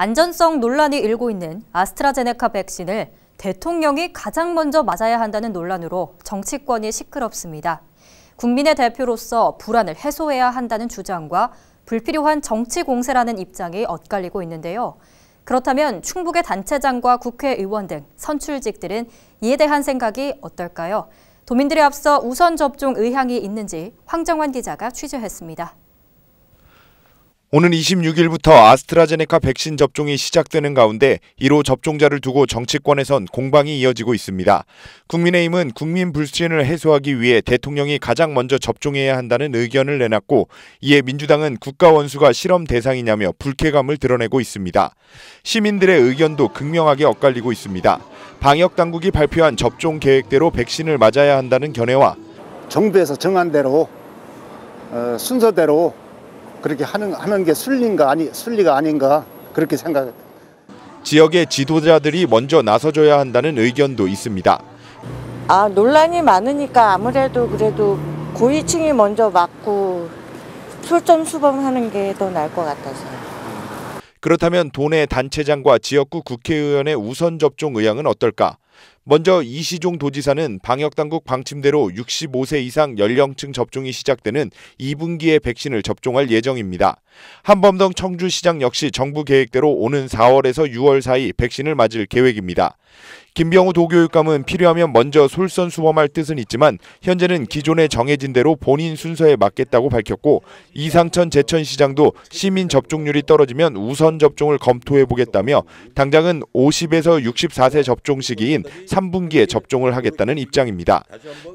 안전성 논란이 일고 있는 아스트라제네카 백신을 대통령이 가장 먼저 맞아야 한다는 논란으로 정치권이 시끄럽습니다. 국민의 대표로서 불안을 해소해야 한다는 주장과 불필요한 정치 공세라는 입장이 엇갈리고 있는데요. 그렇다면 충북의 단체장과 국회의원 등 선출직들은 이에 대한 생각이 어떨까요? 도민들에 앞서 우선 접종 의향이 있는지 황정환 기자가 취재했습니다. 오는 26일부터 아스트라제네카 백신 접종이 시작되는 가운데 1호 접종자를 두고 정치권에선 공방이 이어지고 있습니다. 국민의힘은 국민 불신을 해소하기 위해 대통령이 가장 먼저 접종해야 한다는 의견을 내놨고, 이에 민주당은 국가 원수가 실험 대상이냐며 불쾌감을 드러내고 있습니다. 시민들의 의견도 극명하게 엇갈리고 있습니다. 방역 당국이 발표한 접종 계획대로 백신을 맞아야 한다는 견해와 정부에서 정한 대로 순서대로 그렇게 하는 게 순리가 아닌가 그렇게 생각합니다. 지역의 지도자들이 먼저 나서줘야 한다는 의견도 있습니다. 논란이 많으니까 아무래도 그래도 고위층이 먼저 맞고 솔선수범하는 게 더 나을 것 같아서요. 그렇다면 도내 단체장과 지역구 국회의원의 우선 접종 의향은 어떨까? 먼저 이시종 도지사는 방역당국 방침대로 65세 이상 연령층 접종이 시작되는 2분기에 백신을 접종할 예정입니다. 한범동 청주시장 역시 정부 계획대로 오는 4월에서 6월 사이 백신을 맞을 계획입니다. 김병우 도교육감은 필요하면 먼저 솔선수범할 뜻은 있지만 현재는 기존에 정해진 대로 본인 순서에 맞겠다고 밝혔고, 이상천 제천시장도 시민 접종률이 떨어지면 우선 접종을 검토해보겠다며 당장은 50에서 64세 접종 시기인 3분기에 접종을 하겠다는 입장입니다.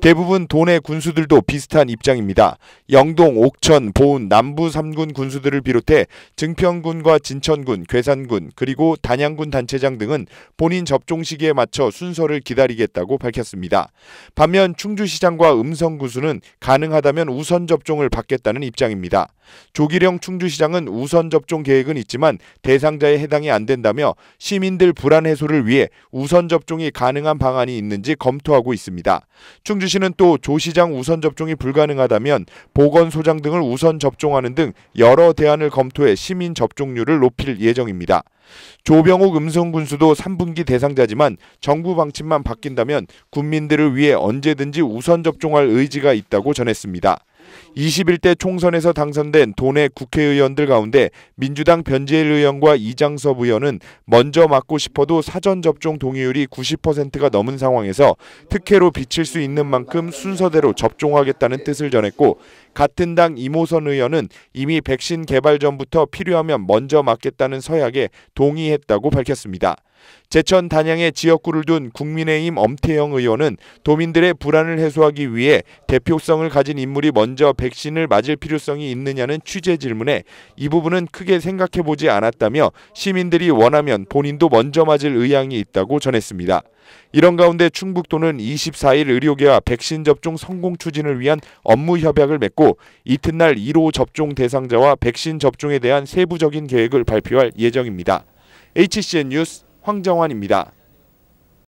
대부분 도내 군수들도 비슷한 입장입니다. 영동, 옥천, 보은, 남부 3군 군수들을 비롯해 증평군과 진천군, 괴산군, 그리고 단양군 단체장 등은 본인 접종 시기에 맞춰 순서를 기다리겠다고 밝혔습니다. 반면 충주시장과 음성군수는 가능하다면 우선 접종을 받겠다는 입장입니다. 조기령 충주시장은 우선 접종 계획은 있지만 대상자에 해당이 안 된다며 시민들 불안 해소를 위해 우선 접종이 가능한 방안이 있는지 검토하고 있습니다. 충주시는 또 조시장 우선 접종이 불가능하다면 보건소장 등을 우선 접종하는 등 여러 대안을 검토해 시민 접종률을 높일 예정입니다. 조병옥 음성군수도 3분기 대상자지만 정부 방침만 바뀐다면 국민들을 위해 언제든지 우선 접종할 의지가 있다고 전했습니다. 21대 총선에서 당선된 도내 국회의원들 가운데 민주당 변재일 의원과 이장섭 의원은 먼저 맞고 싶어도 사전 접종 동의율이 90%가 넘은 상황에서 특혜로 비칠 수 있는 만큼 순서대로 접종하겠다는 뜻을 전했고, 같은 당 이모선 의원은 이미 백신 개발 전부터 필요하면 먼저 맞겠다는 서약에 동의했다고 밝혔습니다. 제천 단양의 지역구를 둔 국민의힘 엄태영 의원은 도민들의 불안을 해소하기 위해 대표성을 가진 인물이 먼저 백신을 맞을 필요성이 있느냐는 취재 질문에 이 부분은 크게 생각해보지 않았다며 시민들이 원하면 본인도 먼저 맞을 의향이 있다고 전했습니다. 이런 가운데 충북도는 24일 의료계와 백신 접종 성공 추진을 위한 업무 협약을 맺고 이튿날 1호 접종 대상자와 백신 접종에 대한 세부적인 계획을 발표할 예정입니다. HCN 뉴스 황정환입니다.